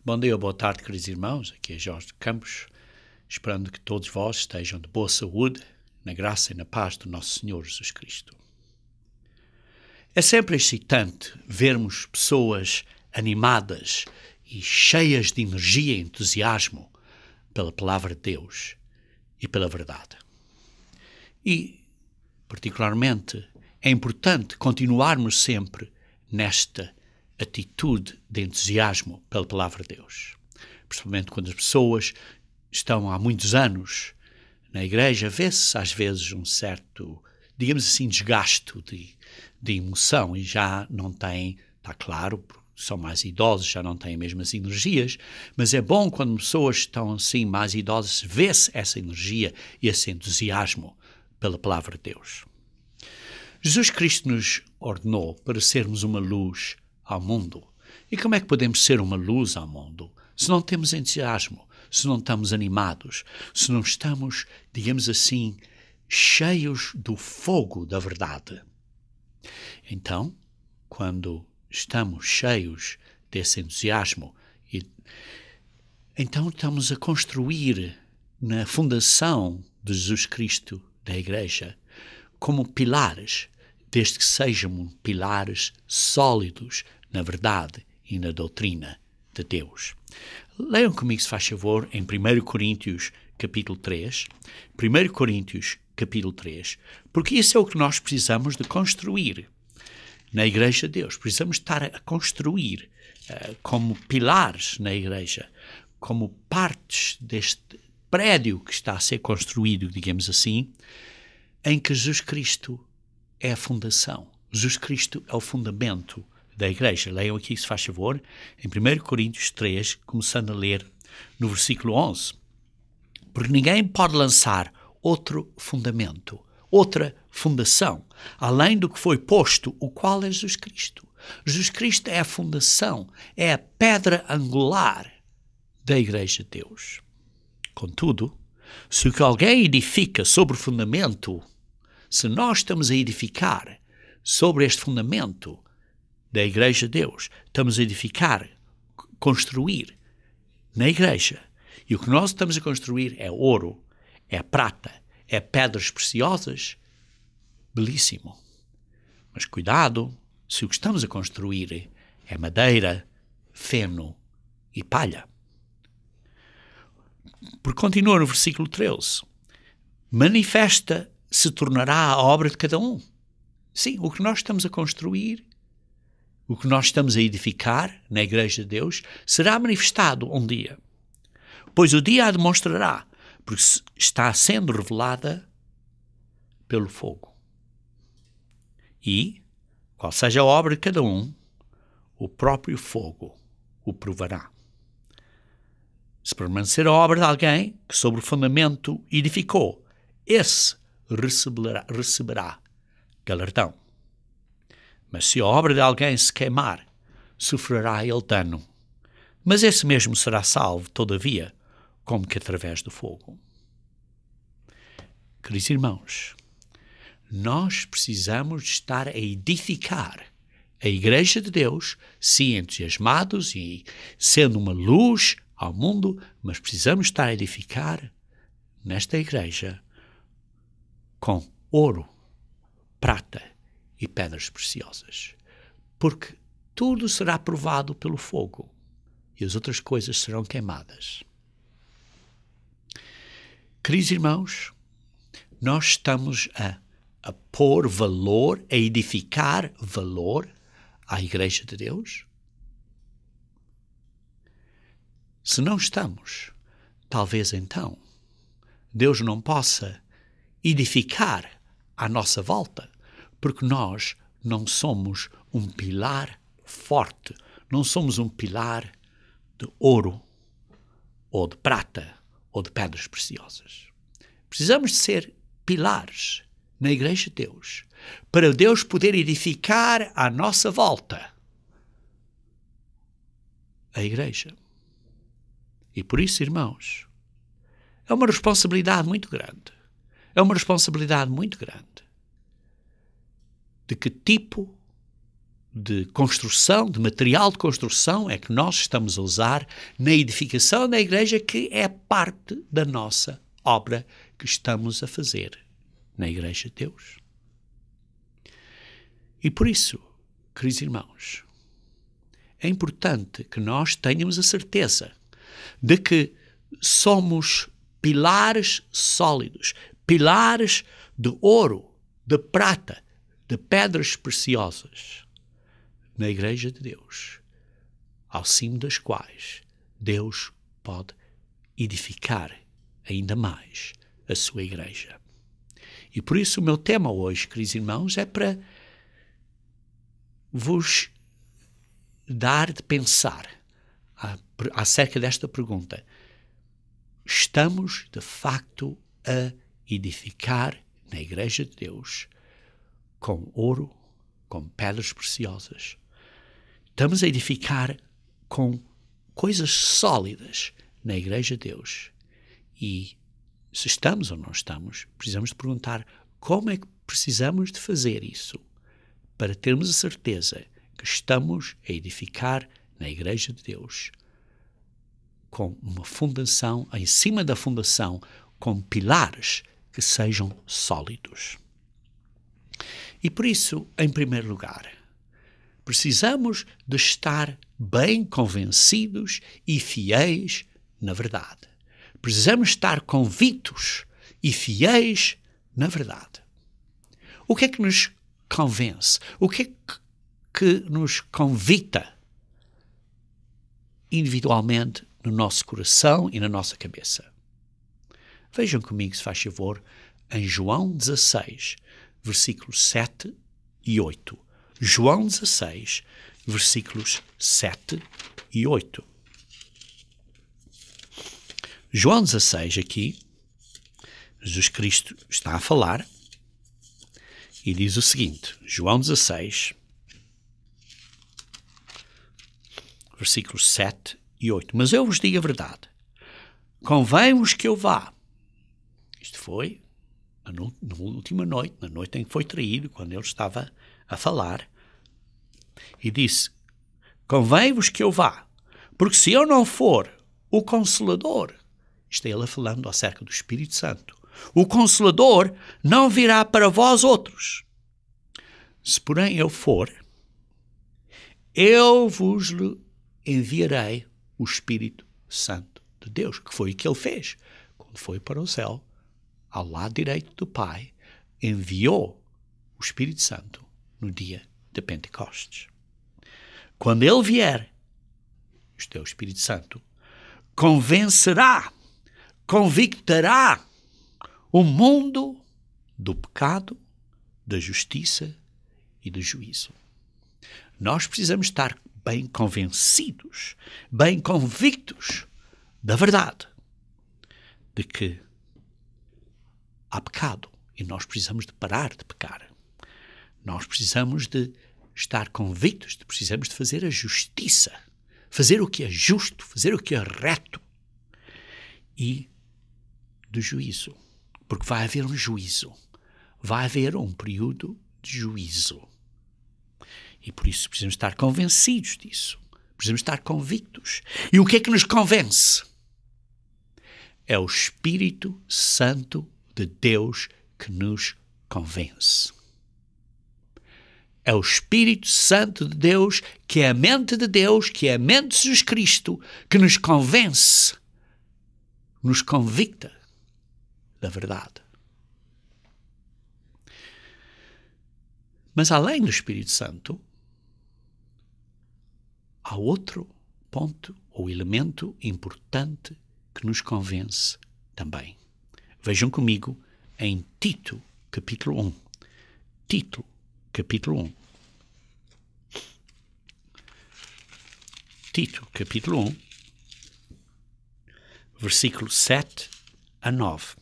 Bom dia ou boa tarde, queridos irmãos. Aqui é Jorge de Campos, esperando que todos vós estejam de boa saúde, na graça e na paz do nosso Senhor Jesus Cristo. É sempre excitante vermos pessoas animadas e cheias de energia e entusiasmo pela palavra de Deus e pela verdade. E, particularmente, é importante continuarmos sempre nesta atitude de entusiasmo pela palavra de Deus. Principalmente quando as pessoas estão há muitos anos na igreja, vê-se às vezes um certo, digamos assim, desgaste de emoção e já não têm, está claro, são mais idosos, já não têm as mesmas energias, mas é bom quando pessoas estão assim mais idosas, vê-se essa energia e esse entusiasmo pela palavra de Deus. Jesus Cristo nos ordenou para sermos uma luz ao mundo. E como é que podemos ser uma luz ao mundo se não temos entusiasmo, se não estamos animados, se não estamos, digamos assim, cheios do fogo da verdade? Então, quando estamos cheios desse entusiasmo, então estamos a construir na fundação de Jesus Cristo da Igreja como pilares, desde que sejam pilares sólidos na verdade e na doutrina de Deus. Leiam comigo, se faz favor, em 1 Coríntios capítulo 3, 1 Coríntios capítulo 3, porque isso é o que nós precisamos de construir na Igreja de Deus. Precisamos estar a construir como pilares na Igreja, como partes deste prédio que está a ser construído, digamos assim, em que Jesus Cristo é a fundação. Jesus Cristo é o fundamento da Igreja. Leiam aqui, se faz favor, em 1 Coríntios 3, começando a ler no versículo 11. Porque ninguém pode lançar outro fundamento, outra fundação, além do que foi posto, o qual é Jesus Cristo. Jesus Cristo é a fundação, é a pedra angular da Igreja de Deus. Contudo, se o que alguém edifica sobre o fundamento, se nós estamos a edificar sobre este fundamento da Igreja de Deus, estamos a edificar, construir na Igreja, e o que nós estamos a construir é ouro, é prata, é pedras preciosas, belíssimo. Mas cuidado, se o que estamos a construir é madeira, feno e palha. Porque continua no versículo 13. Manifesta se tornará a obra de cada um. Sim, o que nós estamos a construir, o que nós estamos a edificar na Igreja de Deus, será manifestado um dia. Pois o dia a demonstrará, porque está sendo revelada pelo fogo. E, qual seja a obra de cada um, o próprio fogo o provará. Se permanecer a obra de alguém que sobre o fundamento edificou, esse receberá galardão. Mas se a obra de alguém se queimar, sofrerá ele dano. Mas esse mesmo será salvo, todavia, como que através do fogo. Queridos irmãos, nós precisamos estar a edificar a Igreja de Deus, sim, entusiasmados e sendo uma luz ao mundo, mas precisamos estar a edificar nesta Igreja com ouro, prata e pedras preciosas. Porque tudo será provado pelo fogo e as outras coisas serão queimadas. Queridos irmãos, nós estamos a pôr valor, a edificar valor à Igreja de Deus? Se não estamos, talvez então Deus não possa edificar à nossa volta, porque nós não somos um pilar forte, não somos um pilar de ouro, ou de prata, ou de pedras preciosas. Precisamos de ser pilares na Igreja de Deus, para Deus poder edificar à nossa volta a Igreja. E por isso, irmãos, é uma responsabilidade muito grande. É uma responsabilidade muito grande de que tipo de construção, de material de construção é que nós estamos a usar na edificação da igreja, que é parte da nossa obra que estamos a fazer na Igreja de Deus. E por isso, queridos irmãos, é importante que nós tenhamos a certeza de que somos pilares sólidos, pilares de ouro, de prata, de pedras preciosas na Igreja de Deus, ao cimo das quais Deus pode edificar ainda mais a sua Igreja. E por isso o meu tema hoje, queridos irmãos, é para vos dar de pensar acerca desta pergunta. Estamos, de facto, a edificar na Igreja de Deus com ouro, com pedras preciosas? Estamos a edificar com coisas sólidas na Igreja de Deus? E se estamos ou não estamos, precisamos de perguntar como é que precisamos de fazer isso para termos a certeza que estamos a edificar na Igreja de Deus com uma fundação, em cima da fundação, com pilares que sejam sólidos. E por isso, em primeiro lugar, precisamos de estar bem convencidos e fiéis na verdade. Precisamos estar convictos e fiéis na verdade. O que é que nos convence? O que é que nos convicta individualmente no nosso coração e na nossa cabeça? Vejam comigo, se faz favor, em João 16, versículos 7 e 8. João 16, versículos 7 e 8. João 16, aqui, Jesus Cristo está a falar e diz o seguinte, João 16, versículos 7 e 8. Mas eu vos digo a verdade, convém-vos que eu vá. Isto foi na última noite, na noite em que foi traído, quando ele estava a falar, e disse, convém-vos que eu vá, porque se eu não for, o Consolador, isto é ele falando acerca do Espírito Santo, o Consolador não virá para vós outros. Se porém eu for, eu vos enviarei o Espírito Santo de Deus, que foi o que ele fez. Quando foi para o céu, ao lado direito do Pai, enviou o Espírito Santo no dia de Pentecostes. Quando ele vier, isto é o Espírito Santo, convencerá, convictará o mundo do pecado, da justiça e do juízo. Nós precisamos estar bem convencidos, bem convictos da verdade, de que há pecado e nós precisamos de parar de pecar. Nós precisamos de estar convictos, precisamos de fazer a justiça, fazer o que é justo, fazer o que é reto e do juízo. Porque vai haver um juízo, vai haver um período de juízo. E por isso precisamos estar convencidos disso, precisamos estar convictos. E o que é que nos convence? É o Espírito Santo de Deus que nos convence. É o Espírito Santo de Deus, que é a mente de Deus, que é a mente de Jesus Cristo, que nos convence, nos convicta da verdade. Mas além do Espírito Santo, há outro ponto ou elemento importante que nos convence também. Vejam comigo em Tito, capítulo 1. Tito, capítulo 1. Tito, capítulo 1, versículo 7 a 9.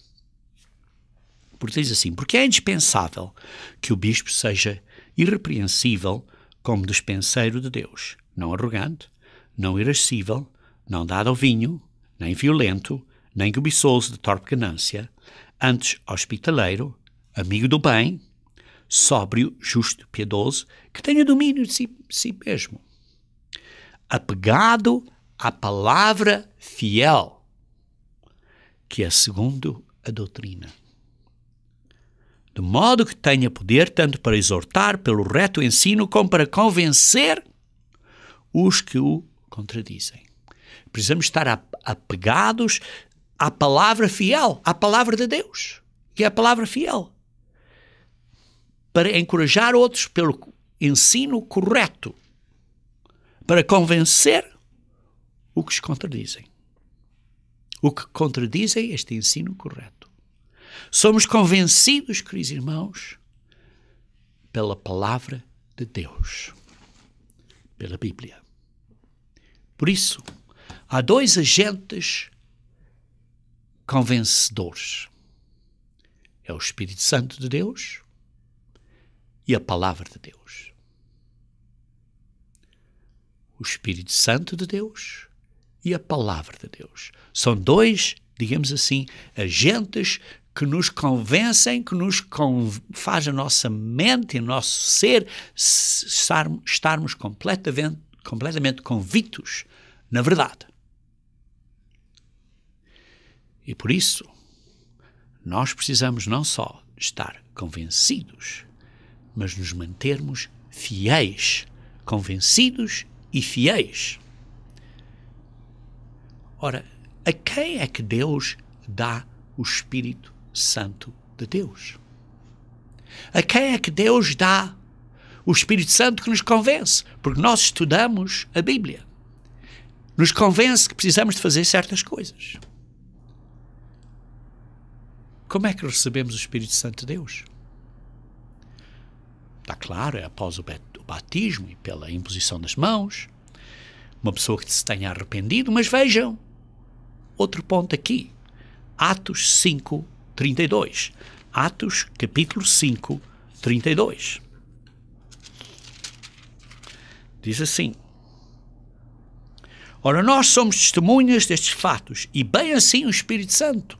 Porque diz assim, porque é indispensável que o bispo seja irrepreensível como despenseiro de Deus, não arrogante, não irascível, não dado ao vinho, nem violento, nem cobiçoso de torpe ganância, antes hospitaleiro, amigo do bem, sóbrio, justo, piedoso, que tenha domínio de si mesmo, apegado à palavra fiel, que é segundo a doutrina, de modo que tenha poder tanto para exortar pelo reto ensino como para convencer os que o contradizem. Precisamos estar apegados à palavra fiel, à palavra de Deus, que é a palavra fiel, para encorajar outros pelo ensino correto, para convencer o que os contradizem. O que contradizem este ensino correto. Somos convencidos, queridos irmãos, pela palavra de Deus, pela Bíblia. Por isso, há dois agentes convencedores. É o Espírito Santo de Deus e a palavra de Deus. O Espírito Santo de Deus e a palavra de Deus. São dois, digamos assim, agentes que nos convencem, que nos faz a nossa mente e o nosso ser estarmos completamente convictos na verdade. E por isso, nós precisamos não só estar convencidos, mas nos mantermos fiéis, convencidos e fiéis. Ora, a quem é que Deus dá o Espírito Santo de Deus? A quem é que Deus dá o Espírito Santo que nos convence? Porque nós estudamos a Bíblia. Nos convence que precisamos de fazer certas coisas. Como é que recebemos o Espírito Santo de Deus? Está claro, é após o batismo e pela imposição das mãos. Uma pessoa que se tenha arrependido, mas vejam, outro ponto aqui. Atos 5, 32. Atos, capítulo 5, 32. Diz assim: ora, nós somos testemunhas destes fatos, e bem assim o Espírito Santo,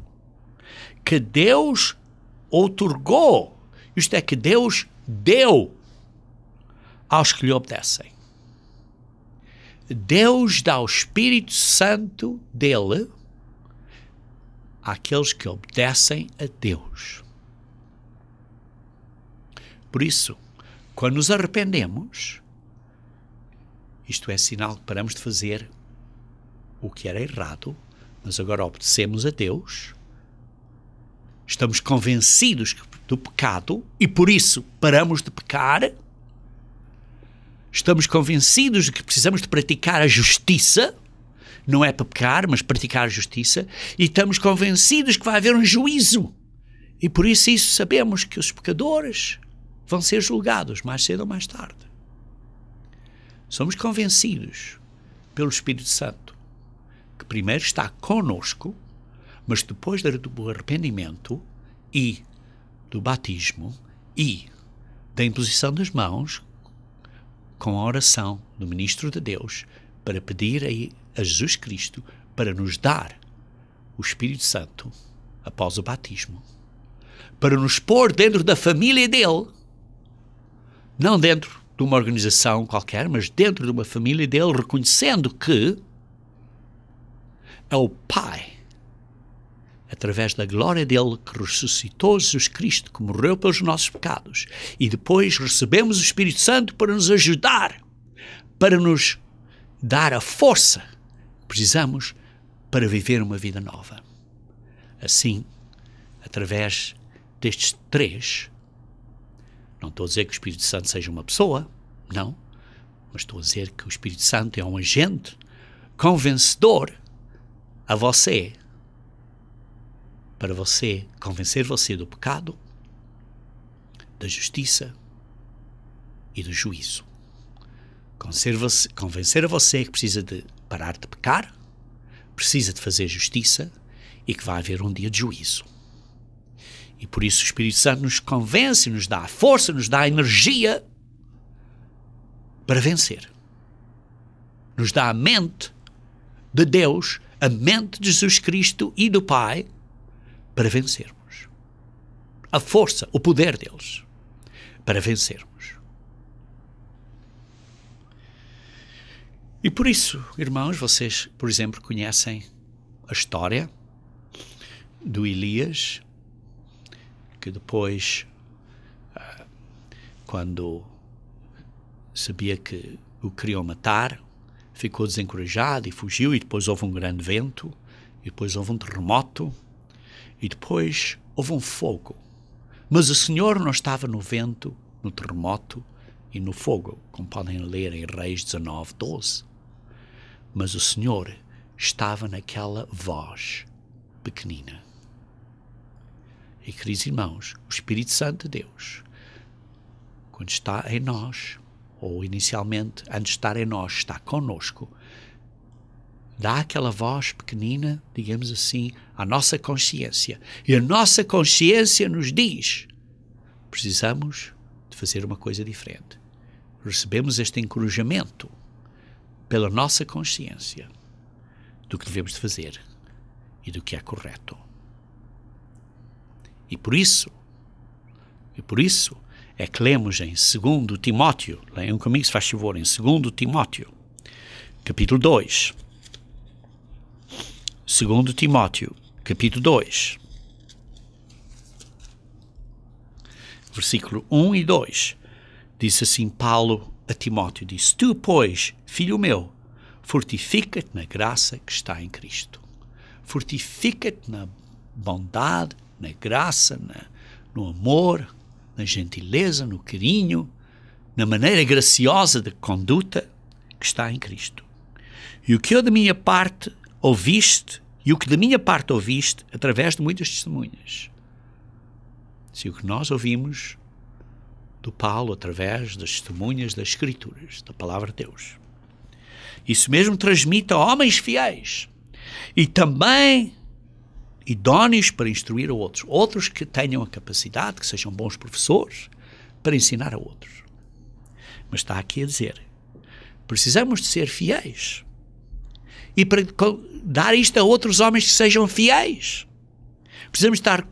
que Deus outorgou, isto é, que Deus deu aos que lhe obedecem. Deus dá o Espírito Santo dele àqueles que obedecem a Deus. Por isso, quando nos arrependemos, isto é sinal que paramos de fazer o que era errado, mas agora obedecemos a Deus, estamos convencidos do pecado e por isso paramos de pecar, estamos convencidos de que precisamos de praticar a justiça, não é para pecar, mas praticar a justiça, e estamos convencidos que vai haver um juízo. E por isso sabemos que os pecadores vão ser julgados mais cedo ou mais tarde. Somos convencidos pelo Espírito Santo que primeiro está conosco, mas depois do arrependimento e do batismo e da imposição das mãos, com a oração do ministro de Deus, para pedir a Jesus Cristo para nos dar o Espírito Santo após o batismo, para nos pôr dentro da família dele, não dentro de uma organização qualquer, mas dentro de uma família dele, reconhecendo que é o Pai, através da glória dele, que ressuscitou Jesus Cristo, que morreu pelos nossos pecados, e depois recebemos o Espírito Santo para nos ajudar, para nos dar a força que precisamos para viver uma vida nova. Assim, através destes três, não estou a dizer que o Espírito Santo seja uma pessoa, não, mas estou a dizer que o Espírito Santo é um agente convencedor a você, para você convencer você do pecado, da justiça e do juízo. Convencer a você que precisa de parar de pecar, precisa de fazer justiça e que vai haver um dia de juízo. E por isso o Espírito Santo nos convence, nos dá a força, nos dá a energia para vencer. Nos dá a mente de Deus, a mente de Jesus Cristo e do Pai, para vencermos. A força, o poder deles. para vencermos. E por isso, irmãos, vocês, por exemplo, conhecem a história do Elias, que depois, quando sabia que o queriam matar, ficou desencorajado e fugiu, e depois houve um grande vento, e depois houve um terremoto, e depois houve um fogo. Mas o Senhor não estava no vento, no terremoto e no fogo, como podem ler em Reis 19:12. Mas o Senhor estava naquela voz pequenina. E, queridos irmãos, o Espírito Santo de Deus, quando está em nós, ou inicialmente, antes de estar em nós, está conosco, dá aquela voz pequenina, digamos assim, à nossa consciência. E a nossa consciência nos diz: precisamos de fazer uma coisa diferente. Recebemos este encorajamento pela nossa consciência do que devemos de fazer e do que é correto. E por isso é que lemos em 2 Timóteo, leiam comigo se faz favor, em 2 Timóteo, capítulo 2. 2 Timóteo, capítulo 2, versículo 1 e 2, diz assim Paulo a Timóteo, diz: tu, pois, filho meu, fortifica-te na graça que está em Cristo. Fortifica-te na bondade, na graça, no amor, na gentileza, no carinho, na maneira graciosa de conduta que está em Cristo. E o que da minha parte ouviste, através de muitas testemunhas. Se o que nós ouvimos do Paulo através das testemunhas das Escrituras, da Palavra de Deus, isso mesmo transmite a homens fiéis e também idóneos para instruir a outros. Outros que tenham a capacidade, que sejam bons professores, para ensinar a outros. Mas está aqui a dizer, precisamos de ser fiéis. E para dar isto a outros homens que sejam fiéis, precisamos estar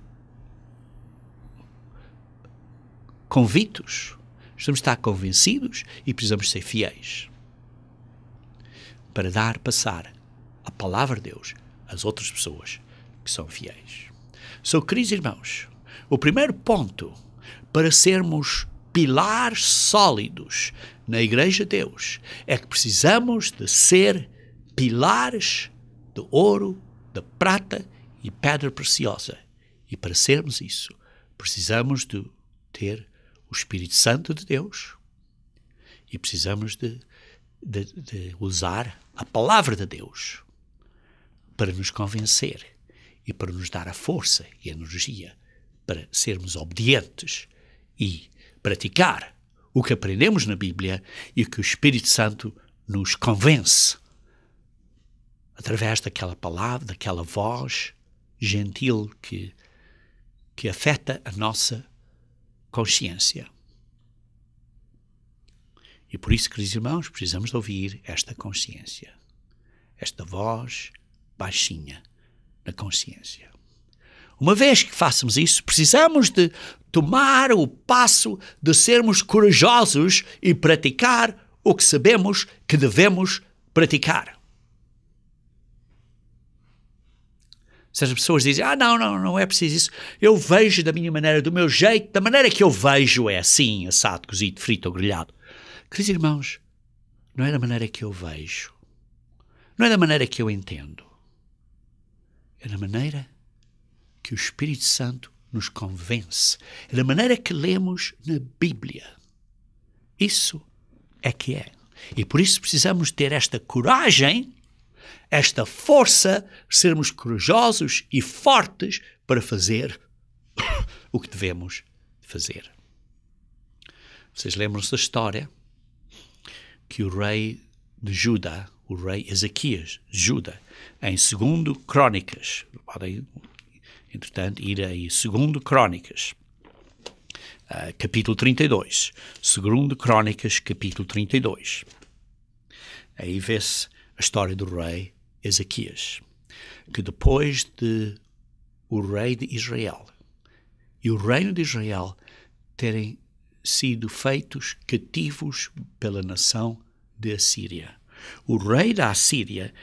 convictos, precisamos estar convencidos e precisamos ser fiéis para passar a palavra de Deus às outras pessoas que são fiéis. Queridos irmãos, o primeiro ponto para sermos pilares sólidos na Igreja de Deus é que precisamos de ser pilares de ouro, de prata e pedra preciosa. E para sermos isso, precisamos de ter o Espírito Santo de Deus e precisamos de usar a palavra de Deus para nos convencer e para nos dar a força e a energia para sermos obedientes e praticar o que aprendemos na Bíblia e que o Espírito Santo nos convence através daquela palavra, daquela voz gentil que afeta a nossa consciência. E por isso, queridos irmãos, precisamos de ouvir esta consciência, esta voz baixinha na consciência. Uma vez que façamos isso, precisamos de tomar o passo de sermos corajosos e praticar o que sabemos que devemos praticar. Se as pessoas dizem, não é preciso isso, eu vejo da minha maneira, do meu jeito, da maneira que eu vejo é assim, assado, cozido, frito ou grelhado. Queridos irmãos, não é da maneira que eu vejo, não é da maneira que eu entendo, é da maneira que o Espírito Santo nos convence, é da maneira que lemos na Bíblia. Isso é que é. E por isso precisamos ter esta coragem, esta força, sermos corajosos e fortes para fazer o que devemos fazer. Vocês lembram-se da história que o rei de Judá, o rei Ezequias de Judá, em 2 Crônicas, podem, entretanto, ir aí, 2 Crônicas, capítulo 32. 2 Crônicas, capítulo 32. Aí vê-se a história do rei Ezequias, que depois de o rei de Israel e o reino de Israel terem sido feitos cativos pela nação de Assíria. O rei da Assíria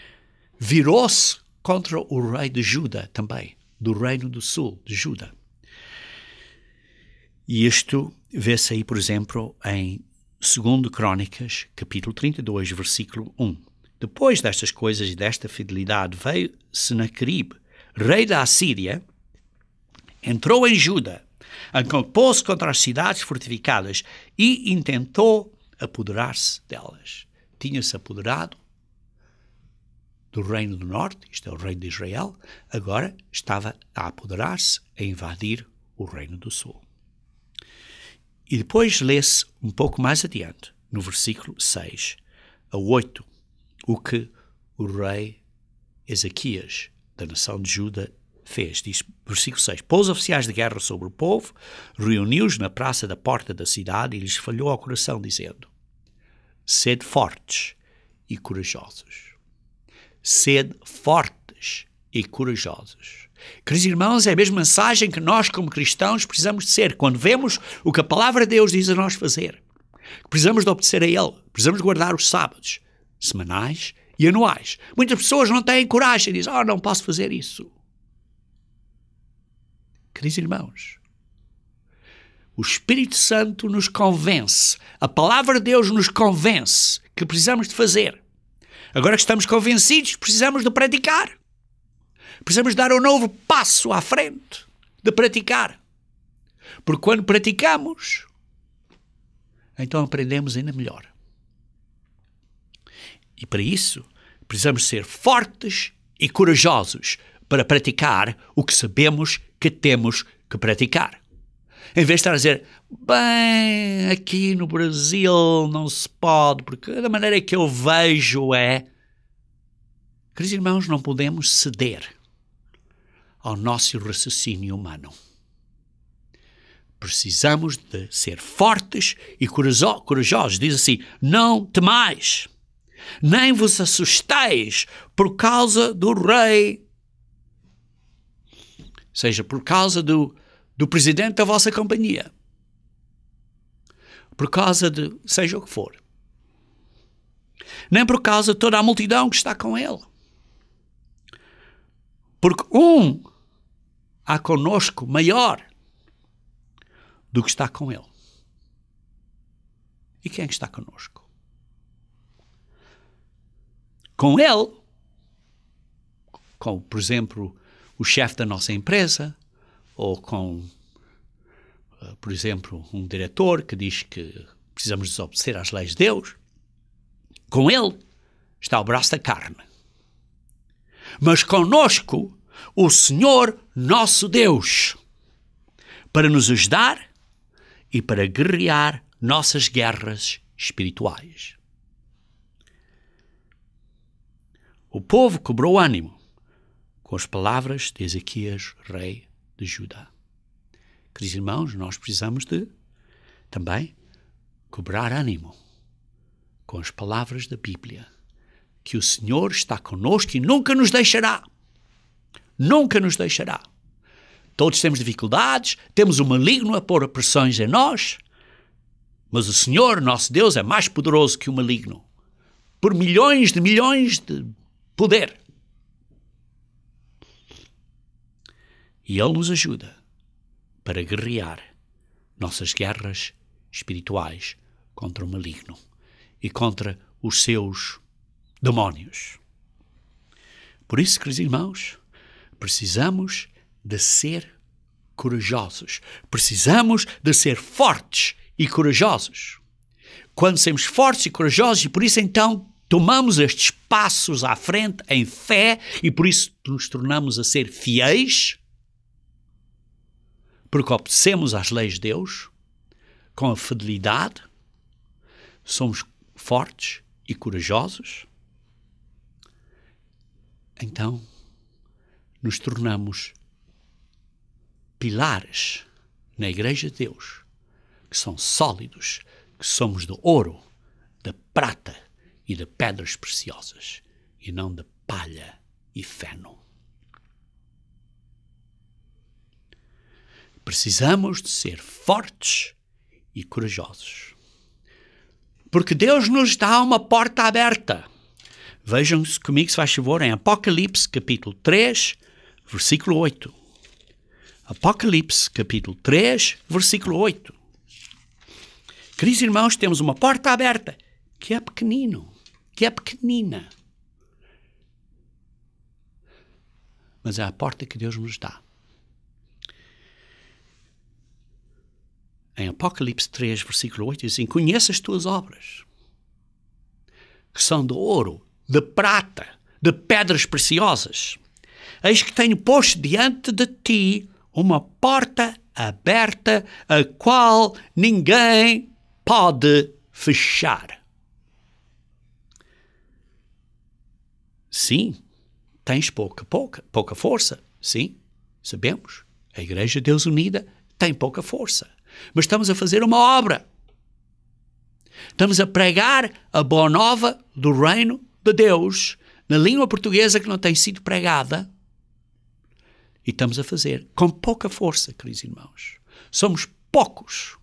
virou-se contra o rei de Juda também, do reino do sul, de Juda. E isto vê-se aí, por exemplo, em 2 Crônicas, capítulo 32, versículo 1. Depois destas coisas e desta fidelidade, veio Senaqueribe, rei da Assíria, entrou em Juda, acampou-se contra as cidades fortificadas e intentou apoderar-se delas. Tinha-se apoderado do reino do norte, isto é o reino de Israel, agora estava a apoderar-se, a invadir o reino do sul. E depois lê-se um pouco mais adiante, no versículo 6 a 8, o que o rei Ezequias, da nação de Juda, fez. Diz, versículo 6, pôs oficiais de guerra sobre o povo, reuniu-os na praça da porta da cidade e lhes falhou ao coração, dizendo, sede fortes e corajosos. Sede fortes e corajosos. Queridos irmãos, é a mesma mensagem que nós, como cristãos, precisamos de ser. Quando vemos o que a palavra de Deus diz a nós fazer, precisamos de obedecer a Ele, precisamos de guardar os sábados, semanais e anuais. Muitas pessoas não têm coragem e dizem, não posso fazer isso. Queridos irmãos, o Espírito Santo nos convence, a palavra de Deus nos convence que precisamos de fazer. Agora que estamos convencidos, precisamos de praticar. Precisamos dar um novo passo à frente, de praticar. Porque quando praticamos, então aprendemos ainda melhor. E para isso, precisamos ser fortes e corajosos para praticar o que sabemos que temos que praticar. Em vez de estar a dizer, bem, aqui no Brasil não se pode, porque da maneira que eu vejo é... Queridos irmãos, não podemos ceder ao nosso raciocínio humano. Precisamos de ser fortes e corajosos. Diz assim, não temais, nem vos assusteis por causa do rei, seja por causa do presidente da vossa companhia, por causa de seja o que for, nem por causa de toda a multidão que está com ele. Porque há conosco maior do que está com ele. E quem é que está conosco? Com ele, com, por exemplo, o chefe da nossa empresa, ou com, por exemplo, um diretor que diz que precisamos desobedecer às leis de Deus. Com ele está o braço da carne. Mas conosco, o Senhor nosso Deus, para nos ajudar e para guerrear nossas guerras espirituais. O povo cobrou ânimo com as palavras de Ezequias, rei de Judá. Queridos irmãos, nós precisamos de também cobrar ânimo com as palavras da Bíblia, que o Senhor está conosco e nunca nos deixará. Nunca nos deixará. Todos temos dificuldades, temos o maligno a pôr pressões em nós, mas o Senhor, nosso Deus, é mais poderoso que o maligno, por milhões de poder. E Ele nos ajuda para guerrear nossas guerras espirituais contra o maligno e contra os seus demónios. Por isso, queridos irmãos, precisamos de ser corajosos. Precisamos de ser fortes e corajosos. Quando somos fortes e corajosos, e por isso então tomamos estes passos à frente em fé e por isso nos tornamos a ser fiéis, porque obedecemos às leis de Deus, com a fidelidade, somos fortes e corajosos, então nos tornamos pilares na Igreja de Deus, que são sólidos, que somos de ouro, de prata e de pedras preciosas, e não de palha e feno. Precisamos de ser fortes e corajosos. Porque Deus nos dá uma porta aberta. Vejam comigo, se faz favor, em Apocalipse, capítulo 3, versículo 8. Apocalipse, capítulo 3, versículo 8. Queridos irmãos, temos uma porta aberta, que é pequenina. Mas é a porta que Deus nos dá. Em Apocalipse 3, versículo 8, diz assim: conheça as tuas obras, que são de ouro, de prata, de pedras preciosas. Eis que tenho posto diante de ti uma porta aberta, a qual ninguém pode fechar. Sim, tens pouca força. Sim, sabemos. A Igreja de Deus Unida tem pouca força. Mas estamos a fazer uma obra. Estamos a pregar a boa nova do reino de Deus na língua portuguesa que não tem sido pregada. E estamos a fazer com pouca força, queridos irmãos. Somos poucos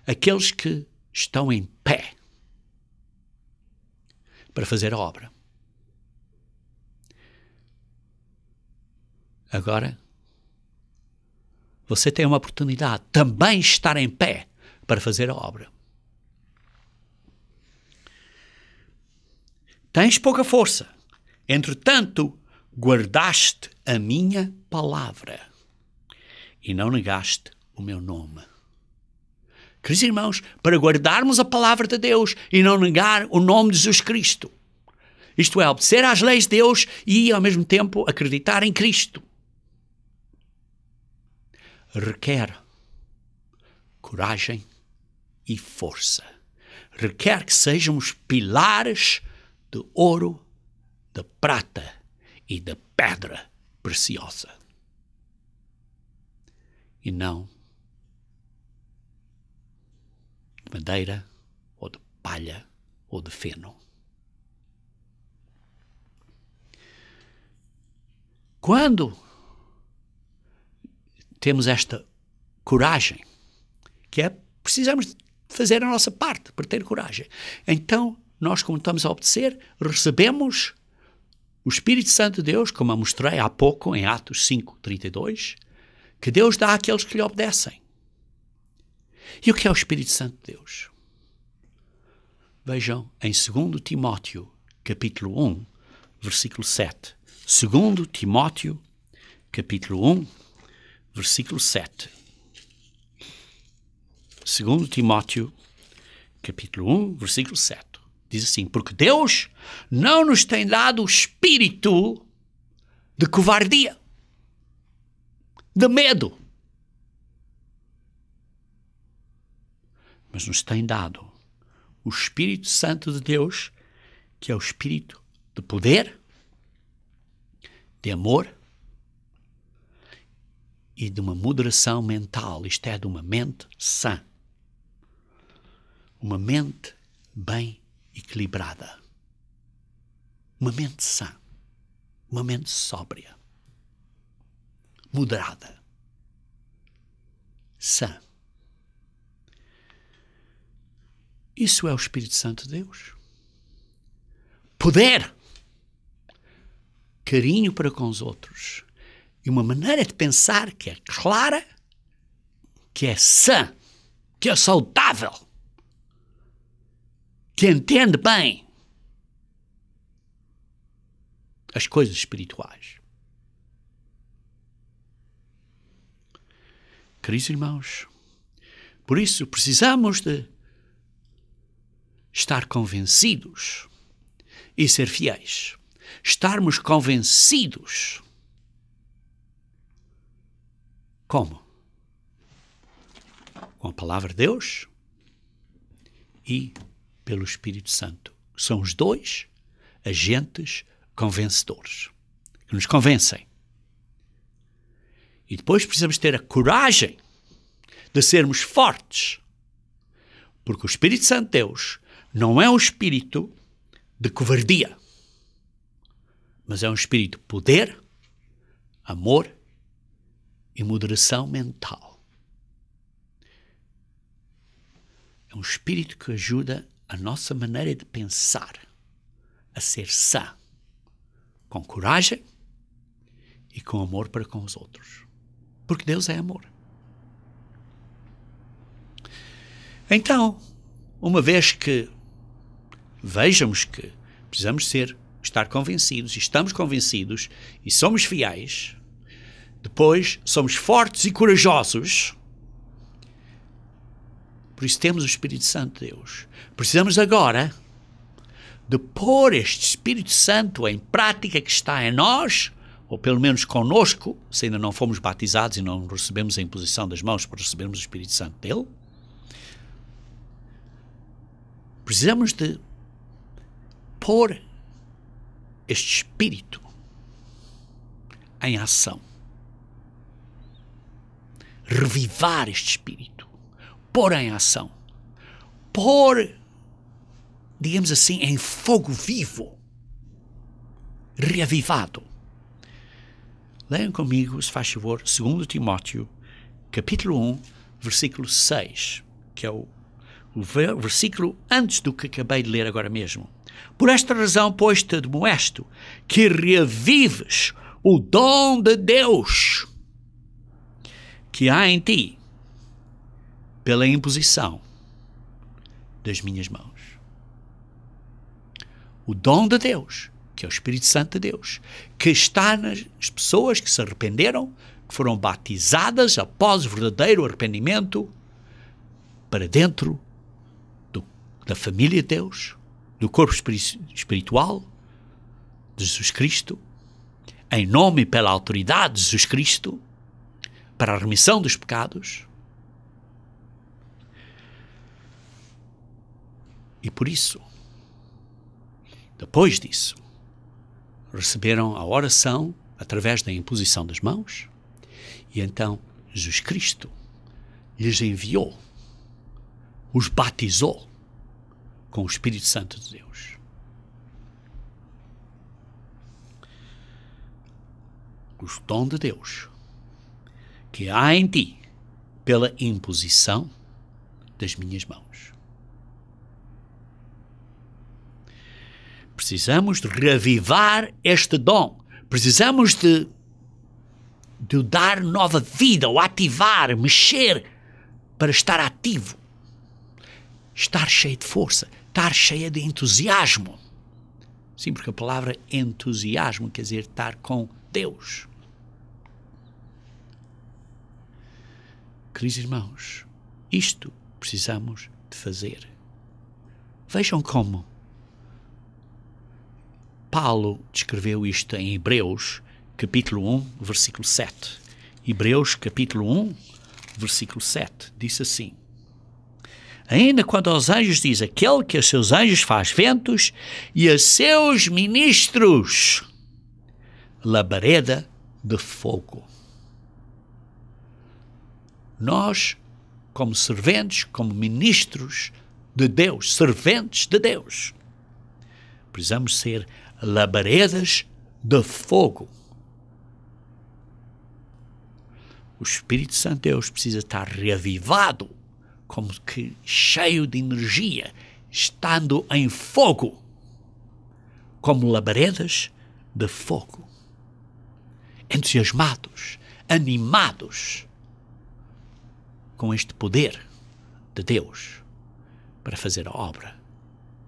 aqueles que estão em pé para fazer a obra. Agora, você tem uma oportunidade de também estar em pé para fazer a obra. Tens pouca força. Entretanto, guardaste a minha palavra e não negaste o meu nome. Queridos irmãos, para guardarmos a palavra de Deus e não negar o nome de Jesus Cristo, isto é, obedecer às leis de Deus e, ao mesmo tempo, acreditar em Cristo, requer coragem e força. Requer que sejamos pilares de ouro, de prata e de pedra preciosa. E não de madeira, ou de palha, ou de feno. Quando temos esta coragem, que é, precisamos fazer a nossa parte para ter coragem. Então, nós, como estamos a obedecer, recebemos o Espírito Santo de Deus, como eu mostrei há pouco em Atos 5:32, que Deus dá àqueles que lhe obedecem. E o que é o Espírito Santo de Deus? Vejam em 2 Timóteo, capítulo 1, versículo 7. 2 Timóteo, capítulo 1, versículo 7. 2 Timóteo, capítulo 1, versículo 7. Diz assim: porque Deus não nos tem dado o espírito de covardia, de medo, mas nos tem dado o Espírito Santo de Deus, que é o espírito de poder, de amor e de uma moderação mental, isto é, de uma mente sã. Uma mente bem equilibrada. Uma mente sã. Uma mente sóbria. Moderada. Sã. Isso é o Espírito Santo de Deus. Poder. Carinho para com os outros. E uma maneira de pensar que é clara, que é sã, que é saudável, que entende bem as coisas espirituais. Queridos irmãos, por isso precisamos de estar convencidos e ser fiéis. Estarmos convencidos. Como? Com a palavra de Deus e pelo Espírito Santo. São os dois agentes convencedores que nos convencem. E depois precisamos ter a coragem de sermos fortes, porque o Espírito Santo de Deus não é um espírito de covardia, mas é um espírito de poder, amor e moderação mental. É um espírito que ajuda a nossa maneira de pensar a ser sã, com coragem e com amor para com os outros. Porque Deus é amor. Então, uma vez que vejamos que precisamos estar convencidos, e estamos convencidos, e somos fiéis, depois somos fortes e corajosos, por isso temos o Espírito Santo de Deus. Precisamos agora de pôr este Espírito Santo em prática que está em nós, ou pelo menos conosco, se ainda não fomos batizados e não recebemos a imposição das mãos para recebermos o Espírito Santo dele. Precisamos de pôr este Espírito em ação. Revivar este Espírito. Pôr em ação. Pôr, digamos assim, em fogo vivo. Reavivado. Leiam comigo, se faz favor, 2 Timóteo, capítulo 1, versículo 6, que é o versículo antes do que acabei de ler agora mesmo. Por esta razão, pois, te admoesto que reavives o dom de Deus que há em ti pela imposição das minhas mãos. O dom de Deus, que é o Espírito Santo de Deus, que está nas pessoas que se arrependeram, que foram batizadas após o verdadeiro arrependimento, para dentro da família de Deus, do corpo espiritual de Jesus Cristo, em nome e pela autoridade de Jesus Cristo, para a remissão dos pecados. E por isso, depois disso, receberam a oração através da imposição das mãos, e então Jesus Cristo lhes enviou, os batizou com o Espírito Santo de Deus. O dom de Deus que há em ti pela imposição das minhas mãos. Precisamos de reavivar este dom. Precisamos de dar nova vida, ou ativar, mexer, para estar ativo. Estar cheio de força, estar cheio de entusiasmo. Sim, porque a palavra entusiasmo quer dizer estar com Deus. Queridos irmãos, isto precisamos de fazer. Vejam como Paulo descreveu isto em Hebreus, capítulo 1, versículo 7. Hebreus, capítulo 1, versículo 7, diz assim: ainda quando aos anjos diz, aquele que a seus anjos faz ventos e a seus ministros labareda de fogo. Nós, como serventes, como ministros de Deus, serventes de Deus, precisamos ser labaredas de fogo. O Espírito Santo de Deus precisa estar reavivado, como que cheio de energia, estando em fogo, como labaredas de fogo, entusiasmados, animados com este poder de Deus para fazer a obra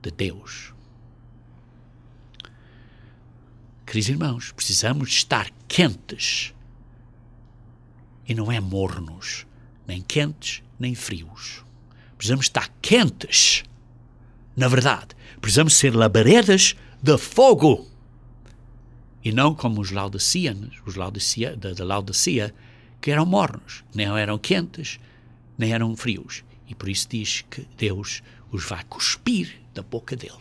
de Deus. Queridos irmãos, precisamos estar quentes, e não é mornos, nem quentes, nem frios. Precisamos estar quentes, na verdade. Precisamos ser labaredas de fogo, e não como os laodiceanos, da Laodicea, que eram mornos, nem eram quentes, nem eram frios. E por isso diz que Deus os vai cuspir da boca dele.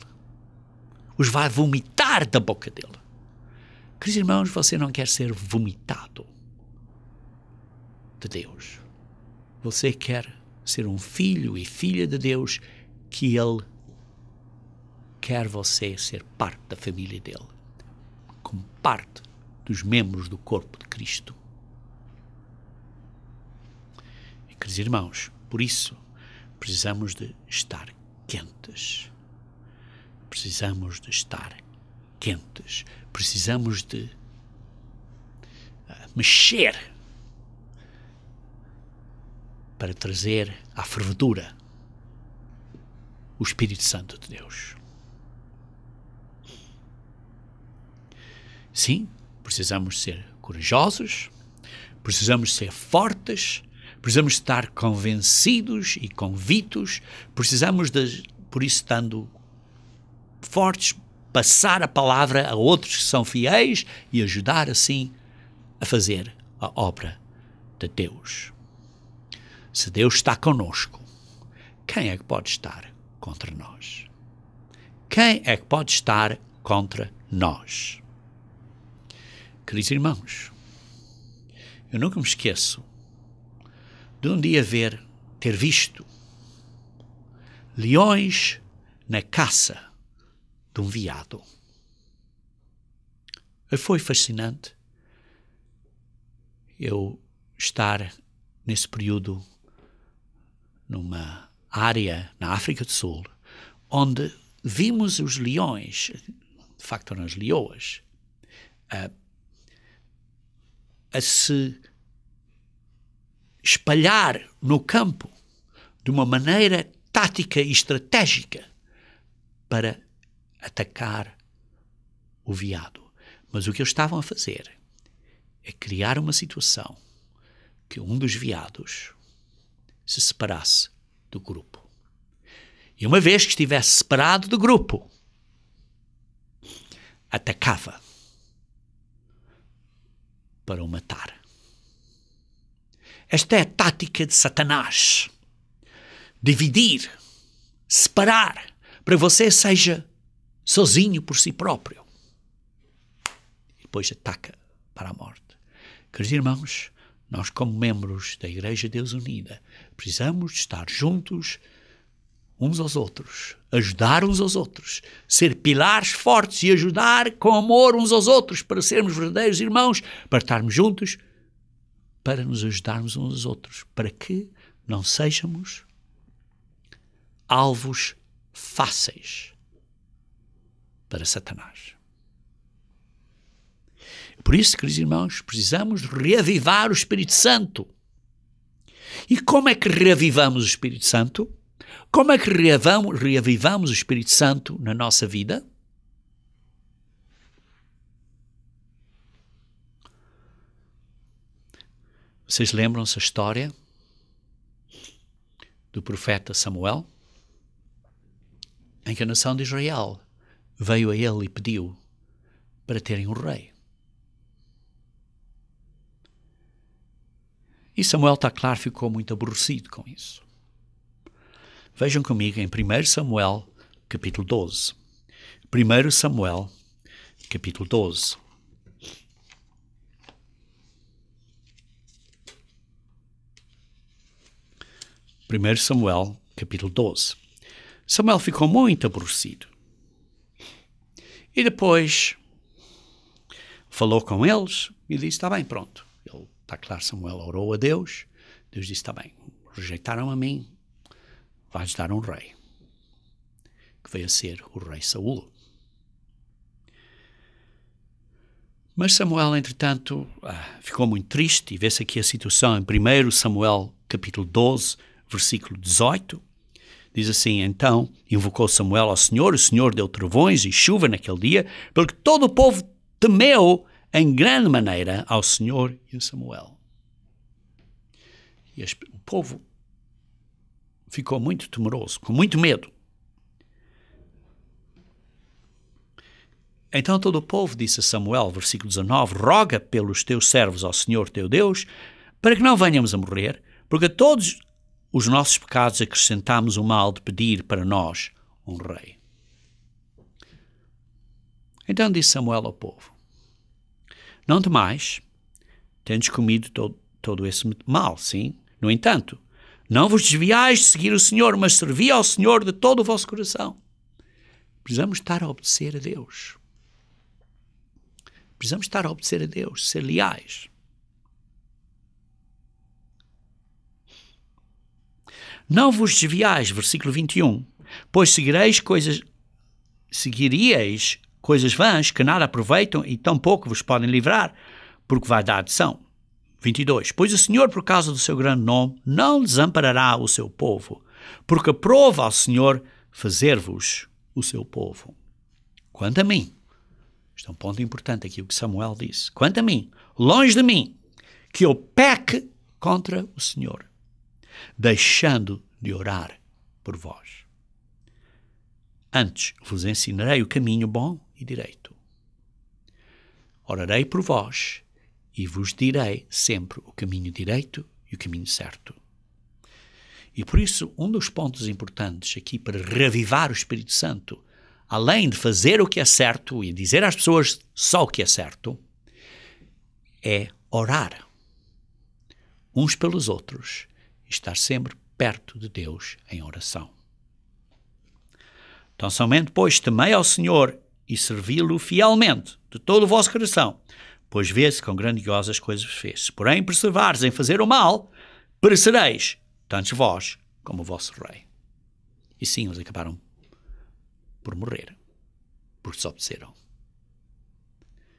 Os vai vomitar da boca dele. Queridos irmãos, você não quer ser vomitado de Deus. Você quer ser um filho e filha de Deus, que Ele quer você ser parte da família dele, como parte dos membros do corpo de Cristo. E, queridos irmãos, por isso, precisamos de estar quentes. Precisamos de estar quentes. Precisamos de mexer para trazer à fervedura o Espírito Santo de Deus. Sim, precisamos ser corajosos, precisamos ser fortes, precisamos estar convencidos e convictos, precisamos, por isso, estando fortes, passar a palavra a outros que são fiéis e ajudar, assim, a fazer a obra de Deus. Se Deus está conosco, quem é que pode estar contra nós? Quem é que pode estar contra nós? Queridos irmãos, eu nunca me esqueço de um dia ter visto leões na caça de um veado. Foi fascinante eu estar nesse período numa área na África do Sul onde vimos os leões, de facto eram as leoas, a se espalhar no campo de uma maneira tática e estratégica para atacar o veado. Mas o que eles estavam a fazer é criar uma situação que um dos veados se separasse do grupo. E uma vez que estivesse separado do grupo, atacava para o matar. Esta é a tática de Satanás. Dividir, separar, para você seja sozinho por si próprio. E depois ataca para a morte. Queridos irmãos, nós como membros da Igreja de Deus Unida, precisamos estar juntos uns aos outros, ajudar uns aos outros, ser pilares fortes e ajudar com amor uns aos outros para sermos verdadeiros irmãos, para estarmos juntos, para nos ajudarmos uns aos outros, para que não sejamos alvos fáceis para Satanás. Por isso, queridos irmãos, precisamos reavivar o Espírito Santo. E como é que reavivamos o Espírito Santo? Como é que reavivamos o Espírito Santo na nossa vida? Vocês lembram-se a história do profeta Samuel? Em que a nação de Israel veio a ele e pediu para terem um rei. E Samuel, está claro, ficou muito aborrecido com isso. Vejam comigo em 1 Samuel, capítulo 12. 1 Samuel, capítulo 12. Primeiro Samuel, capítulo 12. Samuel ficou muito aborrecido. E depois falou com eles e disse, está bem, pronto. Está claro, Samuel orou a Deus. Deus disse, está bem, rejeitaram a mim, vais dar um rei, que veio a ser o rei Saul. Mas Samuel, entretanto, ficou muito triste, e vê-se aqui a situação em 1 Samuel, capítulo 12, versículo 18. Diz assim, então invocou Samuel ao Senhor, o Senhor deu trovões e chuva naquele dia, pelo que todo o povo temeu em grande maneira ao Senhor e a Samuel. E o povo ficou muito temeroso, com muito medo. Então todo o povo disse a Samuel, versículo 19, roga pelos teus servos ao Senhor teu Deus, para que não venhamos a morrer, porque a todos os nossos pecados acrescentamos o mal de pedir para nós um rei. Então disse Samuel ao povo, não temais, tendes comido todo esse mal, sim? No entanto, não vos desviais de seguir o Senhor, mas servi ao Senhor de todo o vosso coração. Precisamos estar a obedecer a Deus. Precisamos estar a obedecer a Deus, ser leais. Não vos desviais, versículo 21, pois seguiríeis coisas vãs que nada aproveitam e tampouco vos podem livrar, porque vai dar adição. 22. Pois o Senhor, por causa do seu grande nome, não desamparará o seu povo, porque aprova ao Senhor fazer-vos o seu povo. Quanto a mim, isto é um ponto importante aqui o que Samuel disse, quanto a mim, longe de mim, que eu peque contra o Senhor, deixando de orar por vós. Antes vos ensinarei o caminho bom e direito. Orarei por vós e vos direi sempre o caminho direito e o caminho certo. E por isso, um dos pontos importantes aqui para reavivar o Espírito Santo, além de fazer o que é certo e dizer às pessoas só o que é certo, é orar uns pelos outros e estar sempre perto de Deus em oração. Então somente, pois, temei ao Senhor e servi-lo fielmente, de todo o vosso coração, pois vê-se quão grandiosas coisas fez. Se, porém, perseveres em fazer o mal, perecereis, tanto vós como o vosso rei. E sim, eles acabaram por morrer, porque desobedeceram.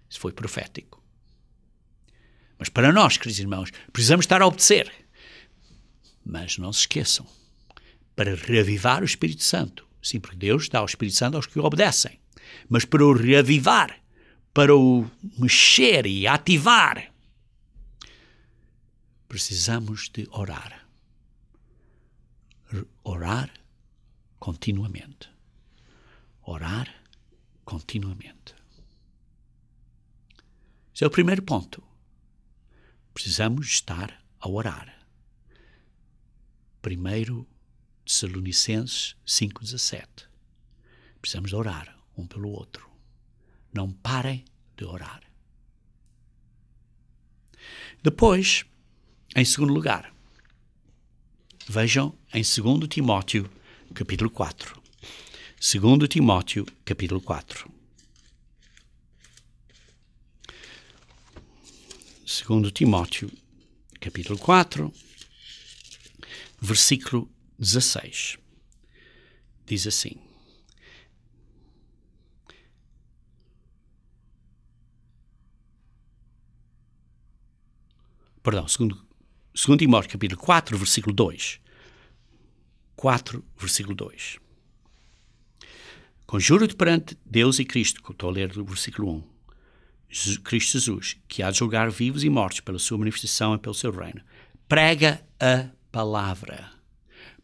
Isso foi profético. Mas para nós, queridos irmãos, precisamos estar a obedecer. Mas não se esqueçam, para reavivar o Espírito Santo, sim, porque Deus dá o Espírito Santo aos que o obedecem, mas para o reavivar, para o mexer e ativar, precisamos de orar. Orar continuamente. Orar continuamente. Esse é o primeiro ponto. Precisamos estar a orar. 1 Tessalonicenses 5,17. Precisamos de orar um pelo outro. Não parem de orar. Depois, em segundo lugar, vejam em 2 Timóteo, capítulo 4. 2 Timóteo, capítulo 4. 2 Timóteo, capítulo 4, versículo 16. Diz assim: Perdão, 2 Timóteo, capítulo 4, versículo 2. 4, versículo 2. Conjuro-te perante Deus e Cristo, que eu estou a ler do versículo 1, Cristo Jesus, que há de julgar vivos e mortos pela sua manifestação e pelo seu reino. Prega a palavra.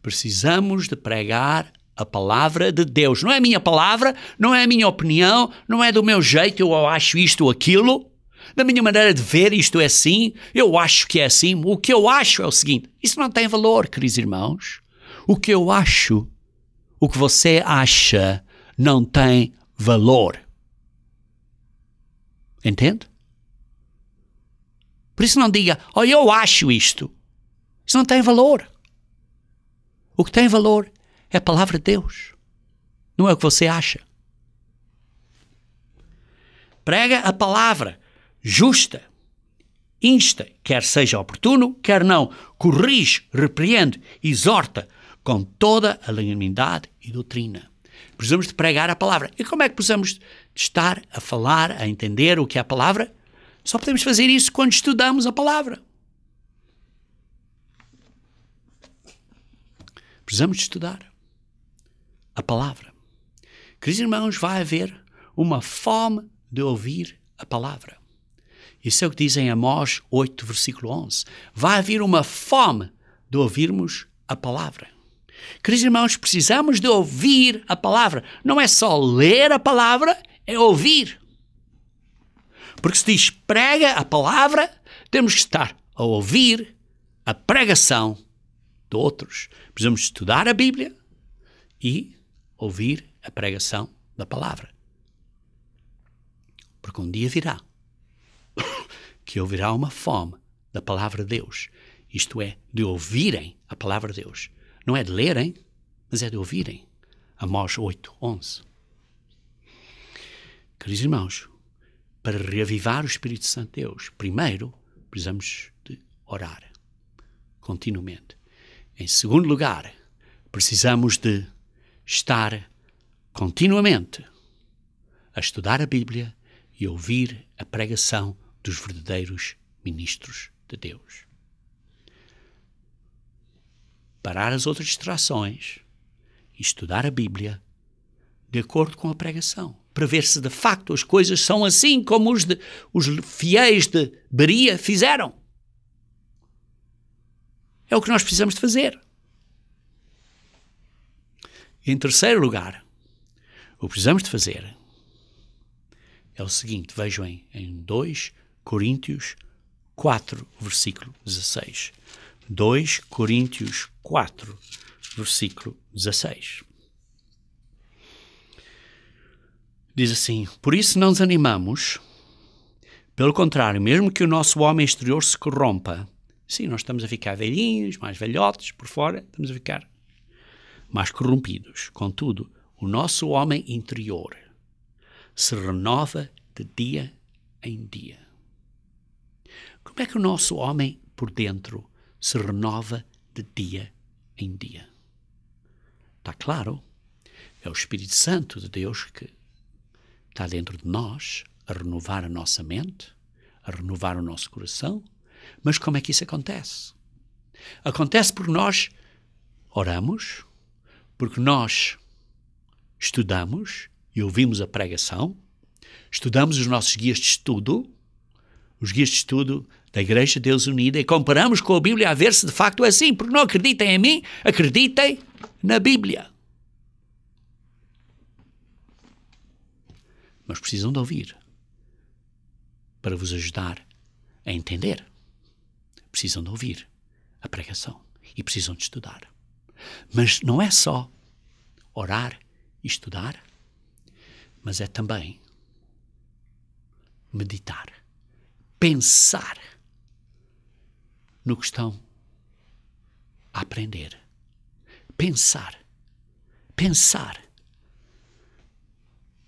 Precisamos de pregar a palavra de Deus. Não é a minha palavra, não é a minha opinião, não é do meu jeito, eu acho isto ou aquilo, da minha maneira de ver isto é assim, eu acho que é assim. O que eu acho é o seguinte, isso não tem valor, queridos irmãos. O que eu acho, o que você acha, não tem valor. Entende? Por isso não diga, eu acho isto. Isso não tem valor. O que tem valor é a palavra de Deus. Não é o que você acha. Prega a palavra justa, insta, quer seja oportuno, quer não, corrige, repreende, exorta com toda a longanimidade e doutrina. Precisamos de pregar a palavra. E como é que precisamos de estar a falar, a entender o que é a palavra? Só podemos fazer isso quando estudamos a palavra. Precisamos de estudar a palavra. Queridos irmãos, vai haver uma fome de ouvir a palavra. Isso é o que diz em Amós 8, versículo 11. Vai haver uma fome de ouvirmos a palavra. Queridos irmãos, precisamos de ouvir a palavra. Não é só ler a palavra, é ouvir. Porque se diz prega a palavra, temos que estar a ouvir a pregação de outros. Precisamos estudar a Bíblia e ouvir a pregação da palavra. Porque um dia virá que ouvirá uma fome da palavra de Deus. Isto é, de ouvirem a palavra de Deus. Não é de lerem, mas é de ouvirem. Amós 8, 11. Queridos irmãos, para reavivar o Espírito Santo de Deus, primeiro precisamos de orar continuamente. Em segundo lugar, Precisamos de estar continuamente a estudar a Bíblia e ouvir a pregação dos verdadeiros ministros de Deus. Parar as outras distrações e estudar a Bíblia de acordo com a pregação, para ver se de facto as coisas são assim como os fiéis de Berea fizeram. É o que nós precisamos de fazer. Em terceiro lugar, o que precisamos de fazer é o seguinte, vejam em 2 Coríntios 4, versículo 16. 2 Coríntios 4, versículo 16. Diz assim: por isso não nos animamos, pelo contrário, mesmo que o nosso homem exterior se corrompa, sim, nós estamos a ficar velhinhos, mais velhotes por fora, estamos a ficar mais corrompidos. Contudo, o nosso homem interior se renova de dia em dia. Como é que o nosso homem por dentro se renova de dia em dia? Está claro, é o Espírito Santo de Deus que está dentro de nós a renovar a nossa mente, a renovar o nosso coração. Mas como é que isso acontece? Acontece porque nós oramos, porque nós estudamos e ouvimos a pregação, estudamos os nossos guias de estudo, os guias de estudo da Igreja de Deus Unida, e comparamos com a Bíblia a ver se de facto é assim. Porque não acreditem em mim, acreditem na Bíblia. Mas precisam de ouvir para vos ajudar a entender. Precisam de ouvir a pregação e precisam de estudar. Mas não é só orar e estudar, mas é também meditar, pensar no que estão a aprender. Pensar.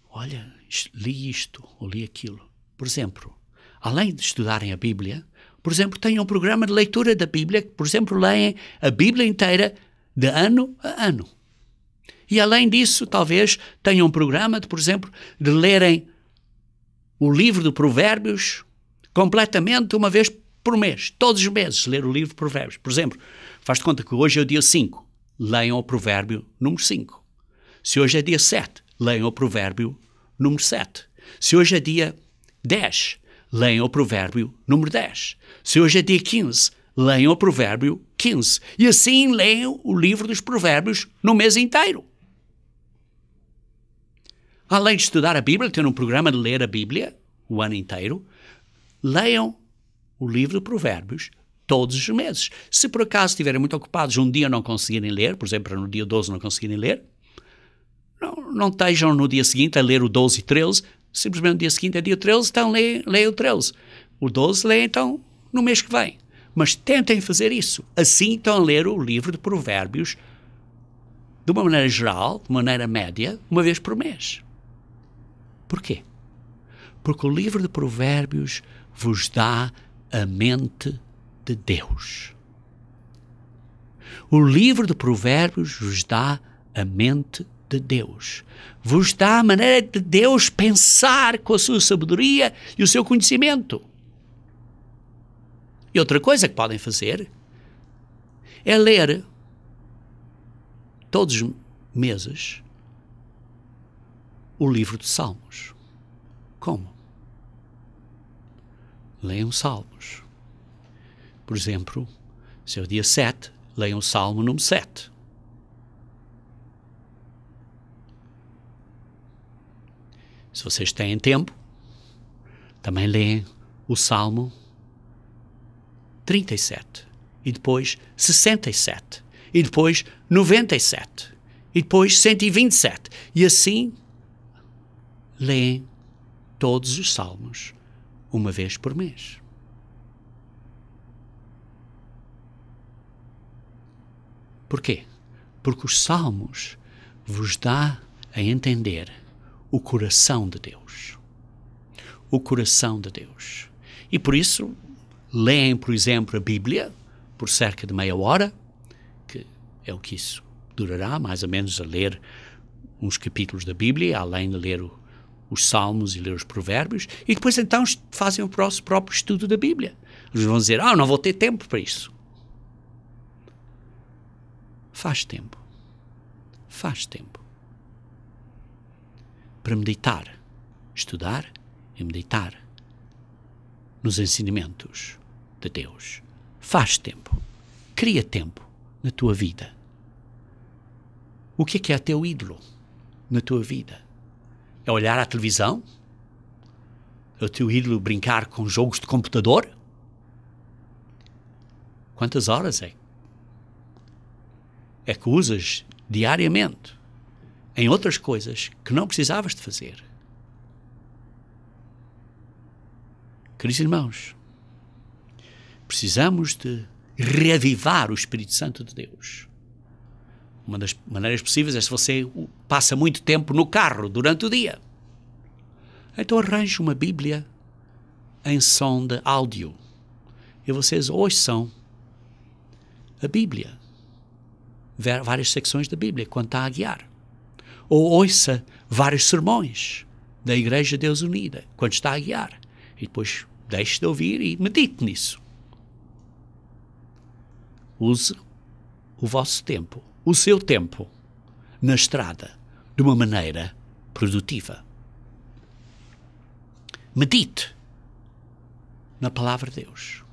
Olha, li isto ou li aquilo. Por exemplo, além de estudarem a Bíblia, por exemplo, tenham um programa de leitura da Bíblia, por exemplo, leem a Bíblia inteira de ano a ano. E além disso, talvez tenham um programa, por exemplo, de lerem o livro de Provérbios completamente uma vez por mês. Todos os meses ler o livro de Provérbios. Por exemplo, faz de conta que hoje é o dia 5. Leiam o provérbio número 5. Se hoje é dia 7, leiam o provérbio número 7. Se hoje é dia 10, leiam o provérbio número 10. Se hoje é dia 15, leiam o provérbio 15. E assim leiam o livro dos provérbios no mês inteiro. Além de estudar a Bíblia, ter um programa de ler a Bíblia o ano inteiro, leiam o livro de provérbios todos os meses. Se por acaso estiverem muito ocupados, um dia não conseguirem ler, por exemplo, no dia 12 não conseguirem ler, não estejam no dia seguinte a ler o 12 e 13, simplesmente no dia seguinte é dia 13, então leiam o 13. O 12 leiam então no mês que vem. Mas tentem fazer isso. Assim estão a ler o livro de provérbios de uma maneira geral, de maneira média, uma vez por mês. Porquê? Porque o livro de provérbios vos dá a mente de Deus. O livro de provérbios vos dá a mente de Deus. Vos dá a maneira de Deus pensar com a sua sabedoria e o seu conhecimento. E outra coisa que podem fazer é ler todos os meses o livro de Salmos. Como? Leiam Salmos. Por exemplo, se é o dia 7, leiam o Salmo número 7. Se vocês têm tempo, também leem o Salmo 37, e depois 67, e depois 97, e depois 127. E assim leem todos os salmos uma vez por mês. Porquê? Porque os salmos vos dá a entender o coração de Deus. O coração de Deus. E por isso, leem, por exemplo, a Bíblia por cerca de meia hora, que é o que isso durará mais ou menos a ler uns capítulos da Bíblia, além de ler os Salmos e ler os Provérbios, e depois então fazem o próprio estudo da Bíblia. Eles vão dizer, não vou ter tempo para isso. Faz tempo. Faz tempo. Para meditar, estudar e meditar nos ensinamentos de Deus. Faz tempo. Cria tempo na tua vida. O que é teu ídolo na tua vida? É olhar à televisão? É o teu ídolo brincar com jogos de computador? Quantas horas é? É que usas diariamente em outras coisas que não precisavas de fazer? Queridos irmãos, precisamos de reavivar o Espírito Santo de Deus. Uma das maneiras possíveis é se você passa muito tempo no carro durante o dia. Então arranje uma Bíblia em som de áudio e vocês ouçam a Bíblia, várias secções da Bíblia quando está a guiar. Ou ouça vários sermões da Igreja de Deus Unida quando está a guiar. E depois deixe de ouvir e medite nisso. Use o vosso tempo, o seu tempo, na estrada, de uma maneira produtiva. Medite na Palavra de Deus.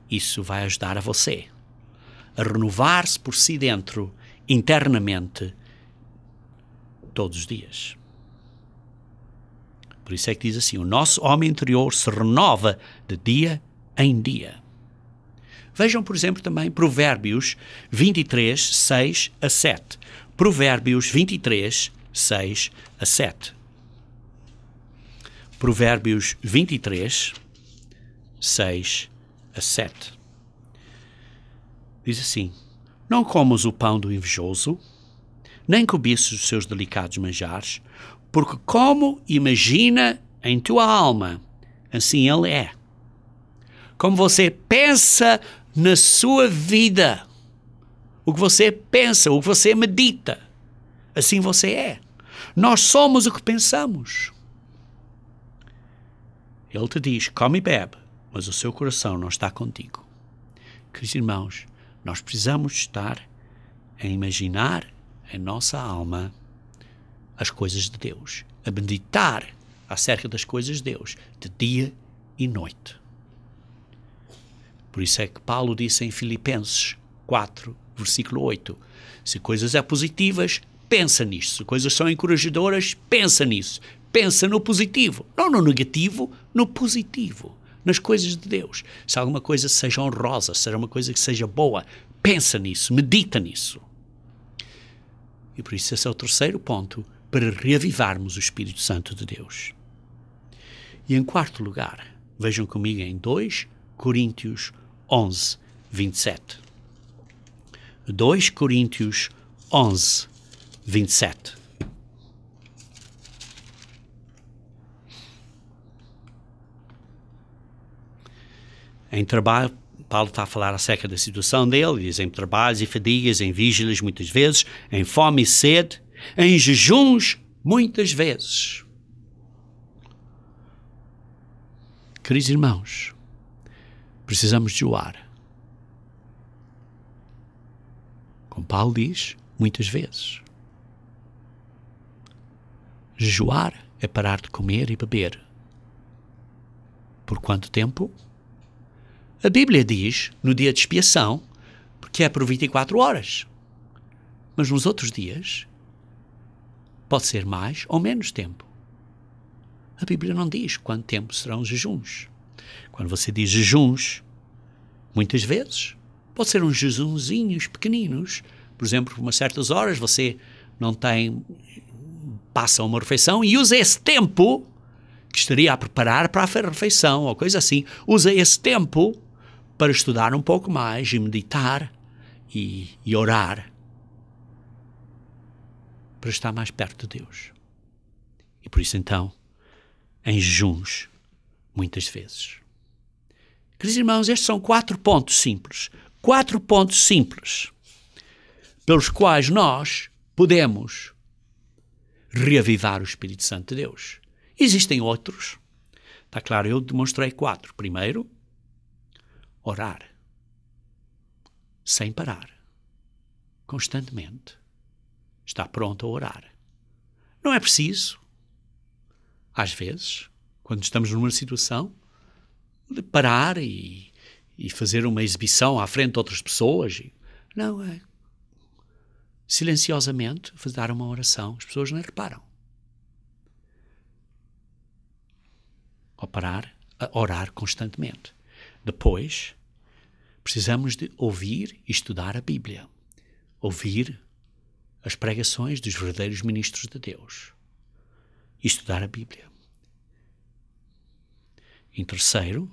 Isso vai ajudar a você a renovar-se por si dentro, internamente, todos os dias. Por isso é que diz assim, o nosso homem interior se renova de dia em dia. Vejam, por exemplo, também Provérbios 23, 6 a 7. Provérbios 23, 6 a 7. Provérbios 23, 6 a 7. Diz assim, não comas o pão do invejoso, nem cobiças os seus delicados manjares, porque como imagina em tua alma, assim ele é. Como você pensa na sua vida, o que você pensa, o que você medita, assim você é. Nós somos o que pensamos. Ele te diz, come e bebe, mas o seu coração não está contigo. Queridos irmãos, nós precisamos estar a imaginar em nossa alma as coisas de Deus, a meditar acerca das coisas de Deus, de dia e noite. Por isso é que Paulo disse em Filipenses 4, versículo 8, se coisas são positivas, pensa nisso. Se coisas são encorajadoras, pensa nisso. Pensa no positivo, não no negativo, no positivo, nas coisas de Deus. Se alguma coisa seja honrosa, se alguma coisa que seja boa, pensa nisso, medita nisso. E por isso esse é o terceiro ponto para reavivarmos o Espírito Santo de Deus. E em quarto lugar, vejam comigo em 2 Coríntios 11, 27. 2 Coríntios 11, 27. Em trabalho, Paulo está a falar acerca da situação dele, diz em trabalhos e fadigas, em vigílias muitas vezes, em fome e sede, em jejuns muitas vezes. Queridos irmãos, precisamos jejuar. Como Paulo diz, muitas vezes. Jejuar é parar de comer e beber. Por quanto tempo? A Bíblia diz, no dia de expiação, que é por 24 horas. Mas nos outros dias, pode ser mais ou menos tempo. A Bíblia não diz quanto tempo serão os jejuns. Quando você diz jejuns, muitas vezes, pode ser uns jejunzinhos pequeninos. Por exemplo, por umas certas horas você não tem, passa uma refeição e usa esse tempo que estaria a preparar para a refeição ou coisa assim. Usa esse tempo para estudar um pouco mais e meditar e orar para estar mais perto de Deus. E por isso então, em jejuns, muitas vezes. Queridos irmãos, estes são 4 pontos simples. 4 pontos simples pelos quais nós podemos reavivar o Espírito Santo de Deus. Existem outros. Está claro, eu demonstrei 4. Primeiro, orar. Sem parar. Constantemente. Está pronto a orar. Não é preciso, às vezes, quando estamos numa situação, de parar e fazer uma exibição à frente de outras pessoas. Não, é silenciosamente dar uma oração. As pessoas não reparam. Ao parar, a orar constantemente. Depois, precisamos de ouvir e estudar a Bíblia. Ouvir as pregações dos verdadeiros ministros de Deus. E estudar a Bíblia. Em terceiro,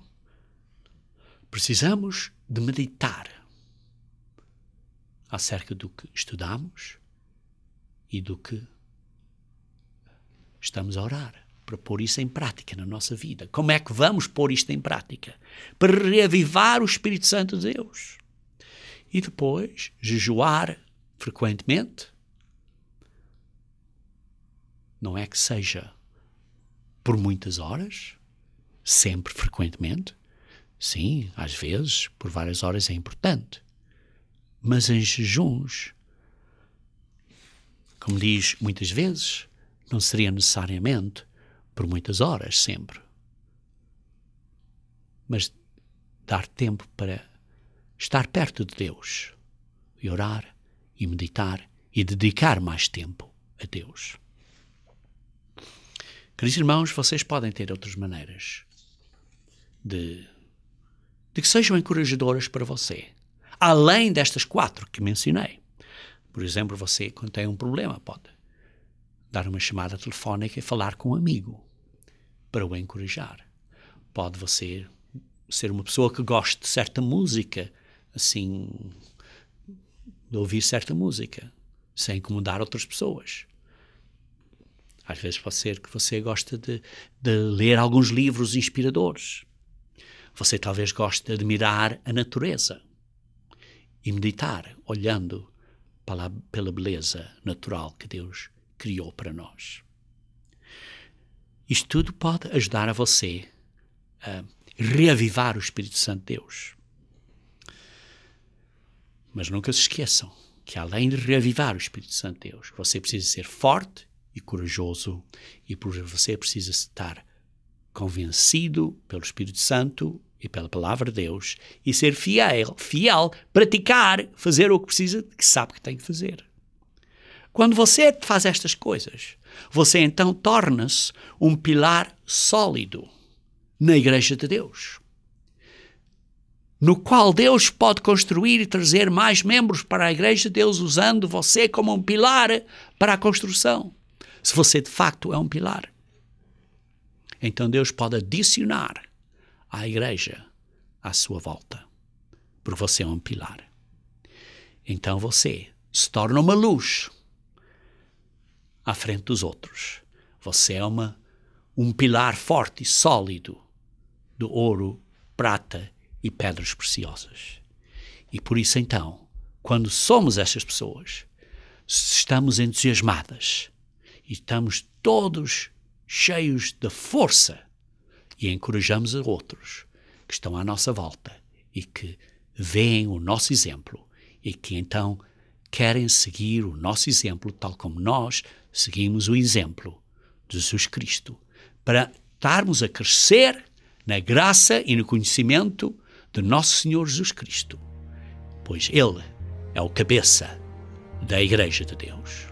precisamos de meditar acerca do que estudamos e do que estamos a orar, para pôr isso em prática na nossa vida. Como é que vamos pôr isto em prática? Para reavivar o Espírito Santo de Deus. E depois, jejuar frequentemente. Não é que seja por muitas horas, sempre, frequentemente. Sim, às vezes, por várias horas é importante. Mas em jejuns, como diz muitas vezes, não seria necessariamente por muitas horas sempre. Mas dar tempo para estar perto de Deus e orar e meditar e dedicar mais tempo a Deus. Queridos irmãos, vocês podem ter outras maneiras de que sejam encorajadoras para você. Além destas 4 que mencionei. Por exemplo, você, quando tem um problema, pode dar uma chamada telefónica e falar com um amigo para o encorajar. Pode você ser uma pessoa que goste de certa música, assim, de ouvir certa música, sem incomodar outras pessoas. Às vezes pode ser que você goste de ler alguns livros inspiradores. Você talvez goste de admirar a natureza e meditar, olhando pela beleza natural que Deus criou para nós. Isto tudo pode ajudar a você a reavivar o Espírito Santo de Deus. Mas nunca se esqueçam que, além de reavivar o Espírito Santo de Deus, você precisa ser forte e corajoso, e você precisa estar convencido pelo Espírito Santo e pela Palavra de Deus, e ser fiel, praticar, fazer o que precisa, que sabe que tem que fazer. Quando você faz estas coisas, você então torna-se um pilar sólido na Igreja de Deus, no qual Deus pode construir e trazer mais membros para a Igreja de Deus, usando você como um pilar para a construção. Se você de facto é um pilar, então Deus pode adicionar à Igreja à sua volta, porque você é um pilar. Então você se torna uma luz à frente dos outros. Você é um pilar forte e sólido de ouro, prata e pedras preciosas. E por isso então, quando somos estas pessoas, estamos entusiasmadas e estamos todos cheios de força e encorajamos a outros que estão à nossa volta e que veem o nosso exemplo e que então querem seguir o nosso exemplo, tal como nós seguimos o exemplo de Jesus Cristo, para estarmos a crescer na graça e no conhecimento de nosso Senhor Jesus Cristo, pois Ele é o cabeça da Igreja de Deus.